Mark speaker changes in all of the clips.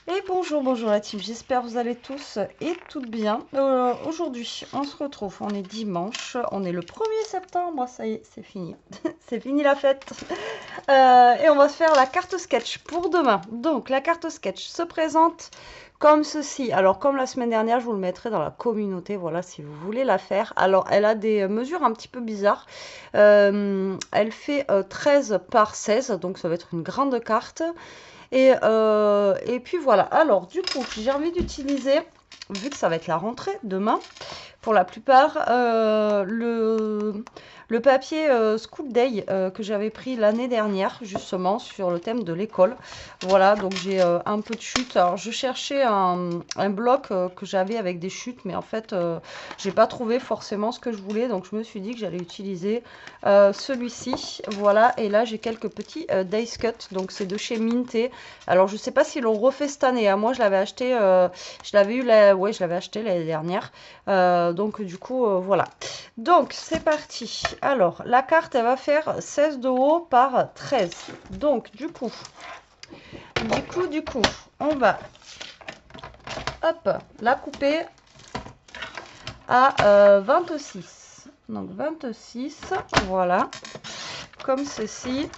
Speaker 1: Et bonjour, bonjour la team, j'espère que vous allez tous et toutes bien. Aujourd'hui, on se retrouve, on est dimanche, on est le 1er septembre, ça y est, c'est fini. C'est fini la fête. Et on va se faire la carte sketch pour demain. Donc, la carte sketch se présente comme ceci. Alors, comme la semaine dernière, je vous le mettrai dans la communauté, voilà, si vous voulez la faire. Alors, elle a des mesures un petit peu bizarres. Elle fait 13 par 16, donc ça va être une grande carte. Et puis voilà. Alors, du coup, j'ai envie d'utiliser, vu que ça va être la rentrée demain, pour la plupart, le papier School Day que j'avais pris l'année dernière, justement, sur le thème de l'école. Voilà, donc j'ai un peu de chute. Alors, je cherchais un bloc que j'avais avec des chutes, mais en fait, j'ai pas trouvé forcément ce que je voulais. Donc, je me suis dit que j'allais utiliser celui-ci. Voilà, et là, j'ai quelques petits Dice Cut. Donc, c'est de chez Minté. Alors, je sais pas s'ils l'ont refait cette année, hein. Moi, je l'avais acheté, je l'avais eu, ouais, je l'avais acheté l'année dernière. Donc du coup, voilà. Donc c'est parti. Alors la carte, elle va faire 16 de haut par 13. Donc du coup, on va hop, la couper à 26. Donc 26, voilà, comme ceci.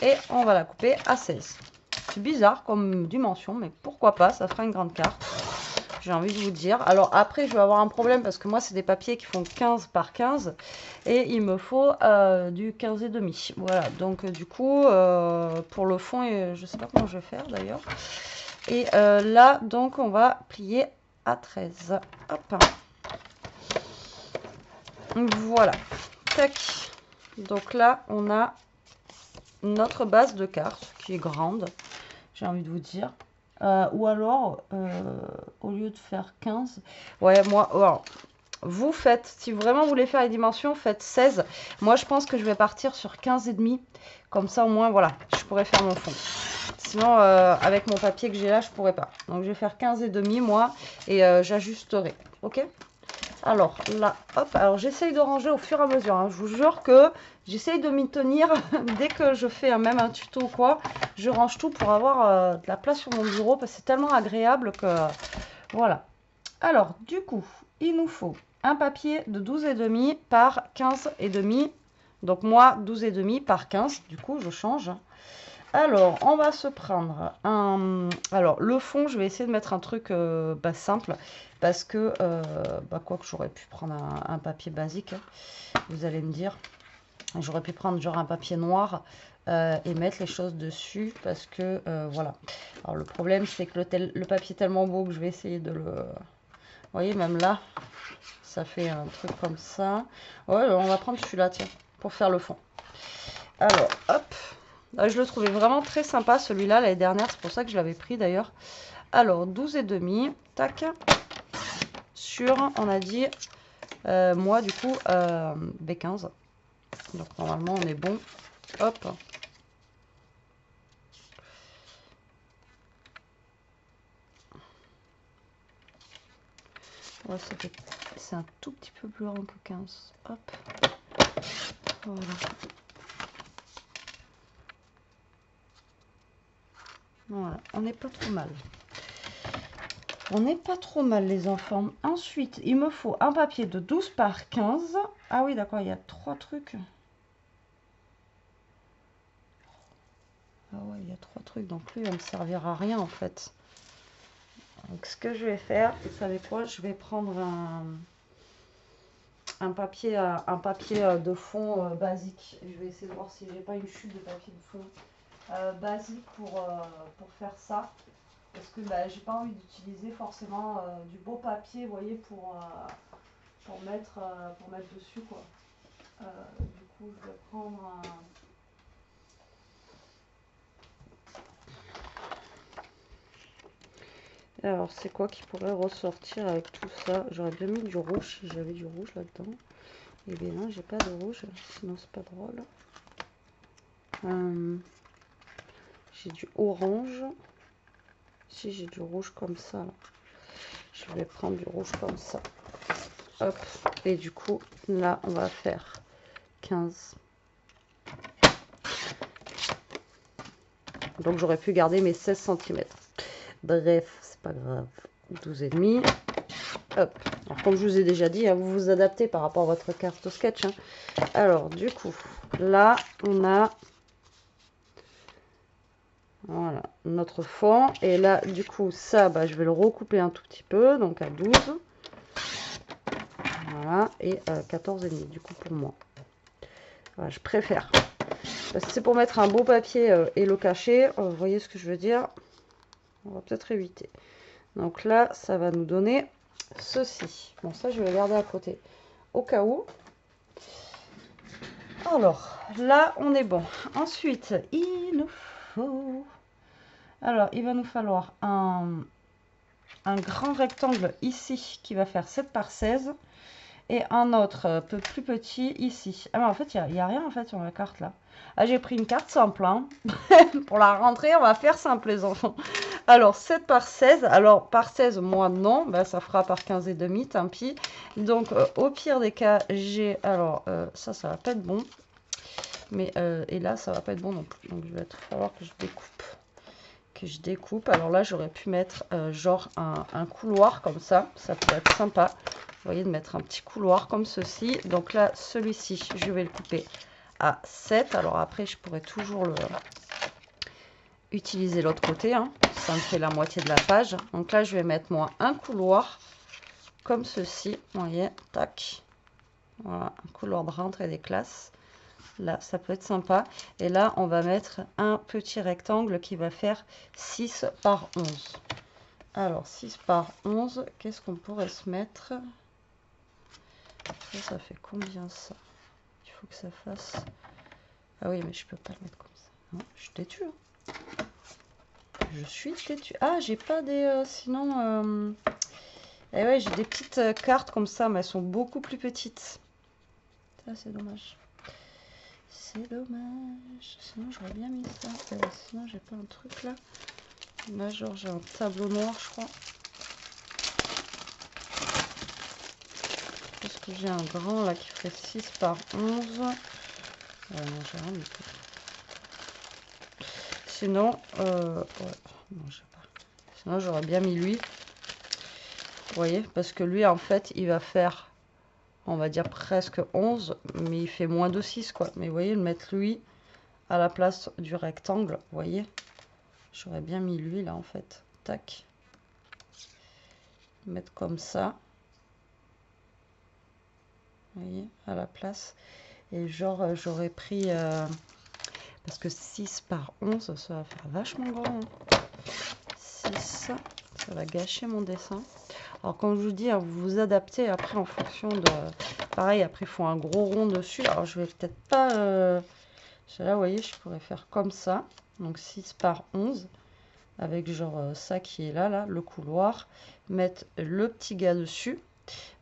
Speaker 1: Et on va la couper à 16. C'est bizarre comme dimension, mais pourquoi pas, ça fera une grande carte. J'ai envie de vous dire. Alors après, je vais avoir un problème parce que moi, c'est des papiers qui font 15 par 15 et il me faut du 15 et demi. Voilà, donc du coup, pour le fond, je sais pas comment je vais faire d'ailleurs. Et là, donc, on va plier à 13. Hop. Voilà. Tac. Donc là, on a notre base de cartes qui est grande, j'ai envie de vous dire. Ou alors, au lieu de faire 15, ouais, moi, alors, vous faites, si vraiment vous voulez faire les dimensions, faites 16. Moi, je pense que je vais partir sur 15 et demi. Comme ça, au moins, voilà, je pourrais faire mon fond. Sinon, avec mon papier que j'ai là, je pourrais pas. Donc, je vais faire 15 et demi, moi, et j'ajusterai. Ok? Alors, là, hop. Alors, j'essaye de ranger au fur et à mesure, hein. Je vous jure que j'essaye de m'y tenir. Dès que je fais même un tuto ou quoi, je range tout pour avoir de la place sur mon bureau. Parce que c'est tellement agréable que... voilà. Alors, du coup, il nous faut un papier de 12,5 par 15,5. Donc moi, 12,5 par 15, du coup, je change. Alors, on va se prendre un... Alors, le fond, je vais essayer de mettre un truc simple. Parce que, quoi que j'aurais pu prendre un papier basique, vous allez me dire. J'aurais pu prendre genre un papier noir et mettre les choses dessus. Parce que, voilà. Alors, le problème, c'est que le papier est tellement beau que je vais essayer de le... Vous voyez, même là, ça fait un truc comme ça. Ouais, on va prendre celui-là, tiens, pour faire le fond. Alors, hop. Là, je le trouvais vraiment très sympa, celui-là, l'année dernière. C'est pour ça que je l'avais pris, d'ailleurs. Alors, 12,5. Tac. Sur, on a dit, moi, du coup, B15. Donc, normalement, on est bon. Hop. Ouais, c'est un tout petit peu plus grand que 15. Hop. Voilà. Voilà, on n'est pas trop mal. On n'est pas trop mal, les enfants. Ensuite, il me faut un papier de 12 par 15. Ah oui, d'accord, il y a 3 trucs. Ah ouais, il y a 3 trucs, donc lui, il va me servir à rien, en fait. Donc, ce que je vais faire, vous savez quoi? Je vais prendre un papier de fond basique. Je vais essayer de voir si j'ai pas une chute de papier de fond basique pour faire ça. Parce que j'ai pas envie d'utiliser forcément du beau papier, vous voyez, pour mettre dessus, quoi. Du coup, je vais prendre un... Alors, c'est quoi qui pourrait ressortir avec tout ça? J'aurais bien mis du rouge si j'avais du rouge là-dedans. Eh bien non, j'ai pas de rouge, sinon c'est pas drôle. J'ai du orange. Si j'ai du rouge comme ça, là. Je vais prendre du rouge comme ça. Hop. Et du coup, là, on va faire 15. Donc, j'aurais pu garder mes 16 cm. Bref, c'est pas grave. 12,5. Hop. Alors, comme je vous ai déjà dit, hein, vous vous adaptez par rapport à votre carte sketch. Hein. Alors, du coup, là, on a... Voilà, notre fond. Et là, du coup, ça, bah, je vais le recouper un tout petit peu. Donc, à 12. Voilà. Et 14,5, du coup, pour moi. Voilà, je préfère. Parce que c'est pour mettre un beau papier et le cacher. Vous voyez ce que je veux dire? On va peut-être éviter. Donc là, ça va nous donner ceci. Bon, ça, je vais le garder à côté. Au cas où. Alors, là, on est bon. Ensuite, il nous faut... Alors, il va nous falloir un grand rectangle ici qui va faire 7 par 16 et un autre un peu plus petit ici. Ah, mais en fait, il n'y a rien en fait sur la carte là. Ah, j'ai pris une carte simple. Hein. Pour la rentrée, on va faire simple, les enfants. Alors, 7 par 16. Alors, par 16, moi, non. Ben, ça fera par 15,5, tant pis. Donc, au pire des cas, j'ai... Alors, ça va pas être bon. Mais, et là, ça va pas être bon non plus. Donc, il va falloir que je découpe. Alors là, j'aurais pu mettre genre un couloir comme ça. Ça peut être sympa. Vous voyez, de mettre un petit couloir comme ceci. Donc là, celui-ci, je vais le couper à 7. Alors après, je pourrais toujours utiliser l'autre côté. Hein. Ça me fait la moitié de la page. Donc là, je vais mettre moi un couloir comme ceci. Vous voyez, tac. Voilà, un couloir de rentrée des classes. Là, ça peut être sympa. Et là, on va mettre un petit rectangle qui va faire 6 par 11. Alors, 6 par 11, qu'est-ce qu'on pourrait se mettre? Ça fait combien ça? Il faut que ça fasse... Ah oui, mais je peux pas le mettre comme ça. Non, je suis têtue. Hein. Je suis têtue. Ah, j'ai pas des... sinon... Eh ouais, j'ai des petites cartes comme ça, mais elles sont beaucoup plus petites. Ça, c'est dommage. C'est dommage. Sinon, j'aurais bien mis ça. Sinon, j'ai pas un truc là. Là, genre, j'ai un tableau noir, je crois. Parce que j'ai un grand là qui ferait 6 par 11. Non, j'ai rien du tout. Sinon, ouais, non, je sais pas. Sinon, j'aurais bien mis lui. Vous voyez, parce que lui, en fait, il va faire, on va dire presque 11, mais il fait moins de 6, quoi. Mais vous voyez, le mettre lui à la place du rectangle, vous voyez, j'aurais bien mis lui là, en fait. Tac. Mettre comme ça. Vous voyez, à la place. Et genre, j'aurais pris... parce que 6 par 11, ça va faire vachement grand. Hein. 6, ça va gâcher mon dessin. Alors, comme je vous dis, hein, vous vous adaptez après en fonction de... Pareil, après, il faut un gros rond dessus. Alors, je vais peut-être pas... Là, vous voyez, je pourrais faire comme ça. Donc, 6 par 11. Avec genre ça qui est là, le couloir. Mettre le petit gars dessus.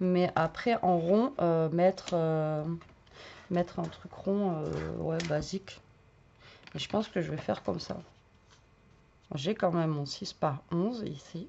Speaker 1: Mais après, en rond, mettre un truc rond, ouais, basique. Et je pense que je vais faire comme ça. J'ai quand même mon 6 par 11 ici.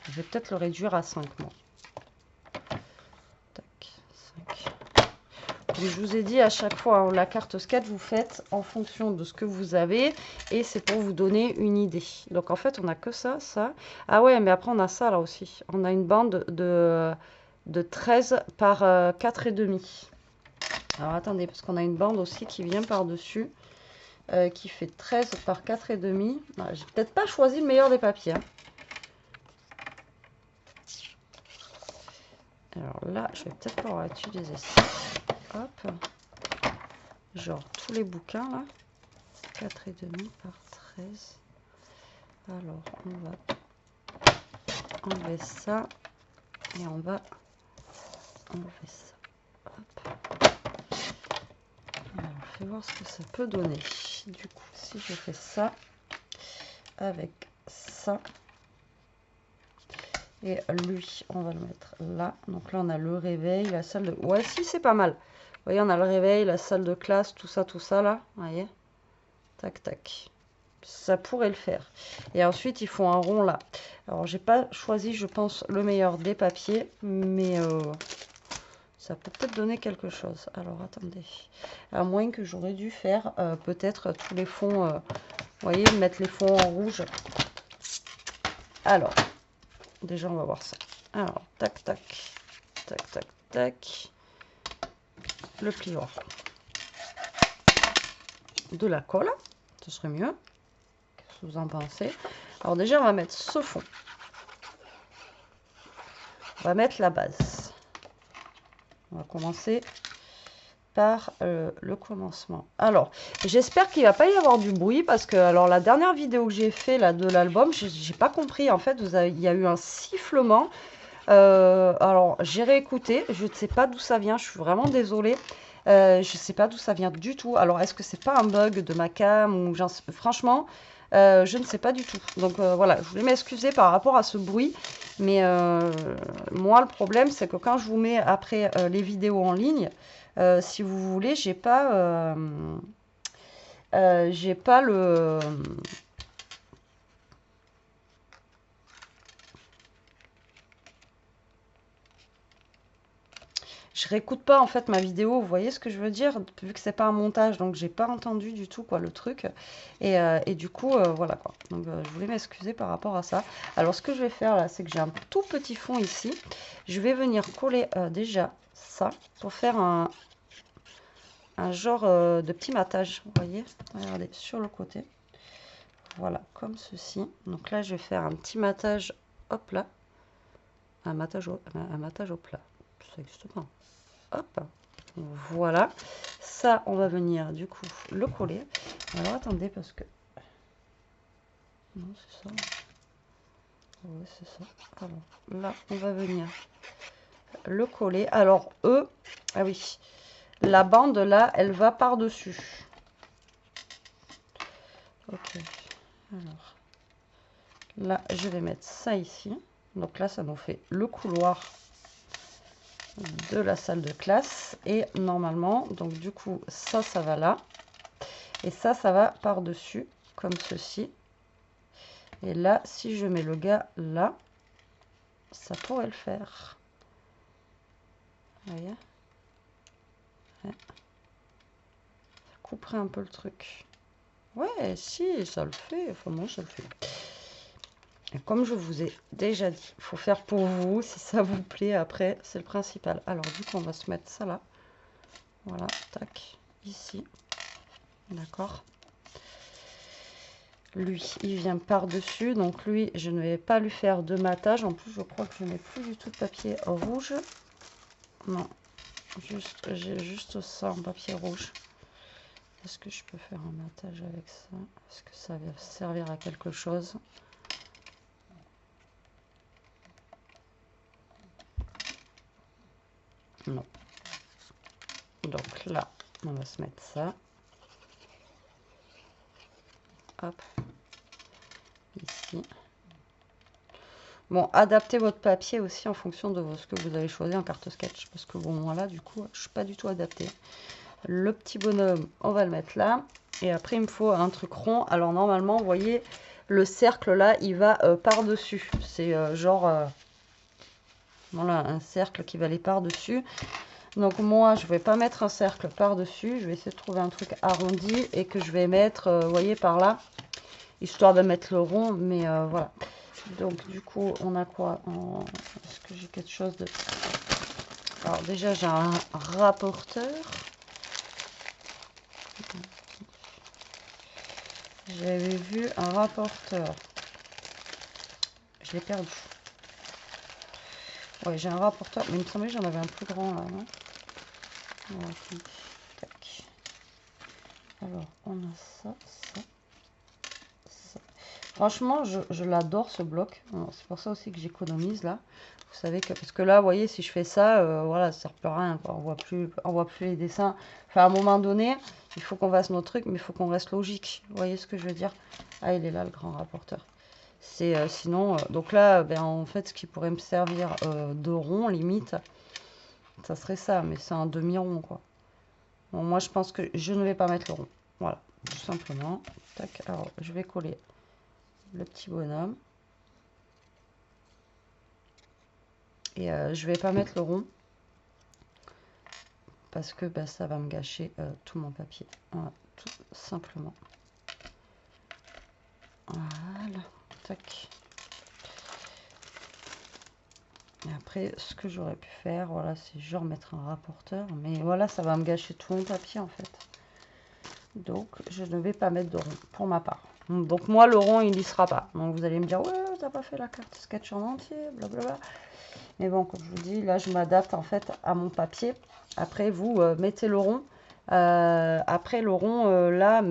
Speaker 1: Je vais peut-être le réduire à 5, moi. Tac, 5. Comme je vous ai dit, à chaque fois, hein, la carte sketch, vous faites en fonction de ce que vous avez. Et c'est pour vous donner une idée. Donc, en fait, on n'a que ça, ça. Ah ouais, mais après, on a ça, là aussi. On a une bande de 13 par 4,5. Alors, attendez, parce qu'on a une bande aussi qui vient par-dessus. Qui fait 13 par 4,5. J'ai peut-être pas choisi le meilleur des papiers. Hein. Alors là, je vais peut-être pouvoir utiliser ça. Hop. Genre tous les bouquins là. 4,5 par 13. Alors, on va enlever ça. Et on va enlever ça. Hop. Alors, on va voir ce que ça peut donner. Du coup, si je fais ça avec ça. Et lui, on va le mettre là. Donc là, on a le réveil, la salle de... Ouais, si, c'est pas mal. Vous voyez, on a le réveil, la salle de classe, tout ça, là. Vous voyez? Tac, tac. Ça pourrait le faire. Et ensuite, il faut un rond là. Alors, j'ai pas choisi, je pense, le meilleur des papiers. Mais ça peut peut-être donner quelque chose. Alors, attendez. À moins que j'aurais dû faire peut-être tous les fonds... vous voyez, mettre les fonds en rouge. Alors, déjà, on va voir ça. Alors, tac, tac, tac, tac, tac. Le plioir. De la colle, ce serait mieux. Qu'est-ce que vous en pensez? Alors déjà, on va mettre ce fond. On va mettre la base. On va commencer par le commencement. Alors, j'espère qu'il ne va pas y avoir du bruit parce que, alors, la dernière vidéo que j'ai fait là de l'album, j'ai pas compris. En fait, il y a eu un sifflement. Alors, j'ai réécouté. Je ne sais pas d'où ça vient. Je suis vraiment désolée. Je ne sais pas d'où ça vient du tout. Alors, est-ce que c'est pas un bug de ma cam ou franchement, je ne sais pas du tout. Donc voilà, je voulais m'excuser par rapport à ce bruit. Mais moi, le problème, c'est que quand je vous mets après les vidéos en ligne, si vous voulez, j'ai pas le... Je réécoute pas en fait ma vidéo, vous voyez ce que je veux dire, vu que c'est pas un montage, donc j'ai pas entendu du tout quoi le truc. Et du coup, voilà quoi. Donc je voulais m'excuser par rapport à ça. Alors ce que je vais faire là, c'est que j'ai un tout petit fond ici. Je vais venir coller déjà ça pour faire un genre de petit matage, vous voyez. Regardez, sur le côté. Voilà, comme ceci. Donc là, je vais faire un petit matage, hop là. Un matage au plat. Ça n'existe pas. Hop, voilà. Ça, on va venir du coup le coller. Alors attendez parce que... Non, c'est ça. Oui, c'est ça. Alors là, on va venir le coller. Alors eux, ah oui, la bande là, elle va par-dessus. Ok. Alors là, je vais mettre ça ici. Donc là, ça nous fait le couloir de la salle de classe. Et normalement, donc du coup, ça va là. Et ça va par-dessus, comme ceci. Et là, si je mets le gars là, ça pourrait le faire. Vous voyez? Ouais. Ça couperait un peu le truc. Ouais, si, ça le fait. Enfin, moi, ça le fait. Et comme je vous ai déjà dit, il faut faire pour vous. Si ça vous plaît, après, c'est le principal. Alors, du coup, on va se mettre ça là. Voilà, tac, ici. D'accord. Lui, il vient par-dessus. Donc, lui, je ne vais pas lui faire de matage. En plus, je crois que je n'ai plus du tout de papier rouge. Non, j'ai juste ça en papier rouge. Est-ce que je peux faire un matage avec ça? Est-ce que ça va servir à quelque chose? Non. Donc là, on va se mettre ça. Hop. Ici. Bon, adaptez votre papier aussi en fonction de ce que vous avez choisi en carte sketch. Parce que bon, moi là, du coup, je suis pas du tout adaptée. Le petit bonhomme, on va le mettre là. Et après, il me faut un truc rond. Alors normalement, vous voyez, le cercle là, il va par-dessus. C'est genre... voilà, un cercle qui va aller par-dessus. Donc moi, je vais pas mettre un cercle par-dessus. Je vais essayer de trouver un truc arrondi et que je vais mettre, vous voyez, par là. Histoire de mettre le rond, mais voilà. Donc du coup, on a quoi? Est-ce que j'ai quelque chose de... Alors déjà, j'ai un rapporteur. J'avais vu un rapporteur. Je l'ai perdu. Ouais, j'ai un rapporteur. Mais il me semblait que j'en avais un plus grand là, non? Voilà, tac. Alors, on a ça, ça, ça. Franchement, je l'adore ce bloc. C'est pour ça aussi que j'économise là. Vous savez que, parce que là, vous voyez, si je fais ça, voilà, ça sert plus à rien, quoi. On voit plus les dessins. Enfin, à un moment donné, il faut qu'on fasse nos trucs, mais il faut qu'on reste logique. Vous voyez ce que je veux dire? Ah, il est là, le grand rapporteur. C'est sinon, donc là, ben, en fait, ce qui pourrait me servir de rond, limite, ça serait ça, mais c'est un demi-rond, quoi. Bon, moi, je pense que je ne vais pas mettre le rond. Voilà, tout simplement. Tac, alors, je vais coller le petit bonhomme. Et je vais pas mettre le rond. Parce que bah, ça va me gâcher tout mon papier. Voilà, tout simplement. Voilà, tac. Après, ce que j'aurais pu faire, voilà, c'est genre mettre un rapporteur. Mais voilà, ça va me gâcher tout mon papier en fait. Donc, je ne vais pas mettre de rond pour ma part. Donc, moi, le rond, il n'y sera pas. Donc, vous allez me dire, ouais, t'as pas fait la carte sketch en entier, blablabla. Mais bon, comme je vous dis, là, je m'adapte en fait à mon papier. Après, vous mettez le rond. Après, le rond, là,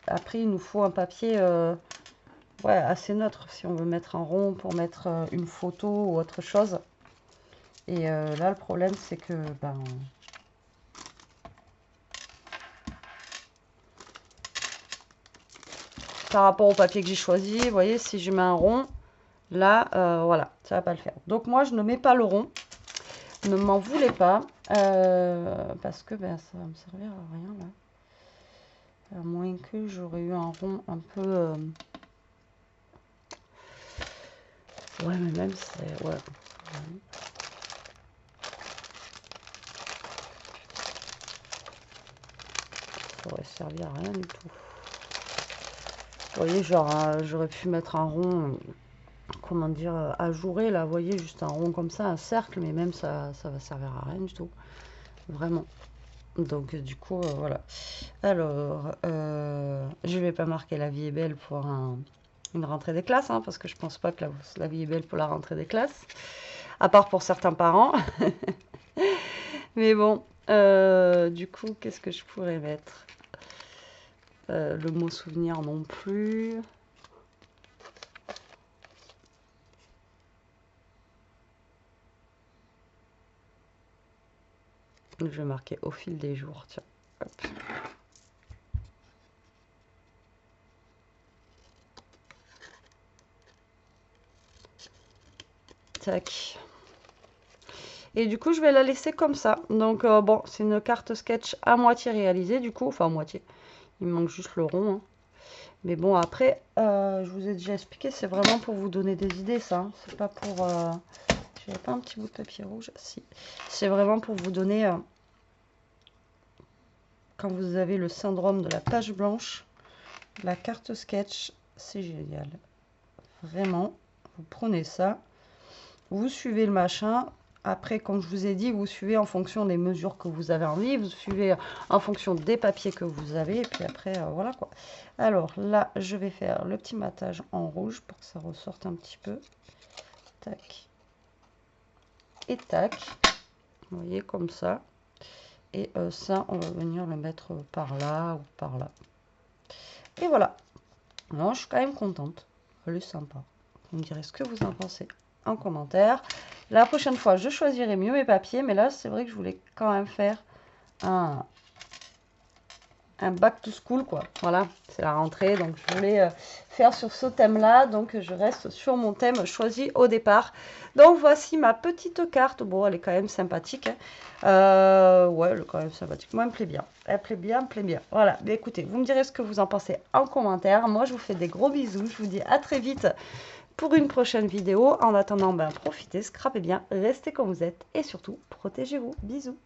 Speaker 1: après, il nous faut un papier ouais, assez neutre si on veut mettre un rond pour mettre une photo ou autre chose. Et là, le problème, c'est que, ben, par rapport au papier que j'ai choisi, vous voyez, si je mets un rond, là, voilà, ça va pas le faire. Donc, moi, je ne mets pas le rond. Ne m'en voulez pas, parce que ben, ça va me servir à rien, là. À moins que j'aurais eu un rond un peu... Ouais, mais même, c'est... Ouais. Ça aurait servi à rien du tout. Vous voyez, genre, j'aurais pu mettre un rond, comment dire, ajouré, là, vous voyez, juste un rond comme ça, un cercle, mais même ça va servir à rien du tout. Vraiment. Donc, du coup, voilà. Alors, je vais pas marquer la vie est belle pour une rentrée des classes, hein, parce que je pense pas que la vie est belle pour la rentrée des classes, à part pour certains parents. Mais bon, du coup, qu'est-ce que je pourrais mettre? Le mot souvenir non plus. Je vais marquer au fil des jours, tiens. Hop. Tac. Et du coup, je vais la laisser comme ça. Donc, bon, c'est une carte sketch à moitié réalisée, du coup. Enfin, à moitié. Il me manque juste le rond. Hein. Mais bon, après, je vous ai déjà expliqué, c'est vraiment pour vous donner des idées, ça. Hein. C'est pas pour... J'avais pas un petit bout de papier rouge? Si. C'est vraiment pour vous donner... quand vous avez le syndrome de la page blanche, la carte sketch, c'est génial. Vraiment, vous prenez ça, vous suivez le machin. Après, comme je vous ai dit, vous suivez en fonction des mesures que vous avez envie, vous suivez en fonction des papiers que vous avez, et puis après, voilà quoi. Alors là, je vais faire le petit matage en rouge pour que ça ressorte un petit peu. Tac. Et tac. Vous voyez, comme ça. Et ça, on va venir le mettre par là ou par là. Et voilà. Non, je suis quand même contente. Elle est sympa. Vous me direz ce que vous en pensez en commentaire. La prochaine fois, je choisirai mieux mes papiers. Mais là, c'est vrai que je voulais quand même faire un back to school, quoi. Voilà, c'est la rentrée. Donc, je voulais faire sur ce thème-là. Donc, je reste sur mon thème choisi au départ. Donc, voici ma petite carte. Bon, elle est quand même sympathique. Hein. Ouais, elle est quand même sympathique. Moi, elle me plaît bien. Elle plaît bien, me plaît bien. Voilà, mais écoutez, vous me direz ce que vous en pensez en commentaire. Moi, je vous fais des gros bisous. Je vous dis à très vite pour une prochaine vidéo. En attendant, ben, profitez, scrapez bien, restez comme vous êtes et surtout, protégez-vous. Bisous.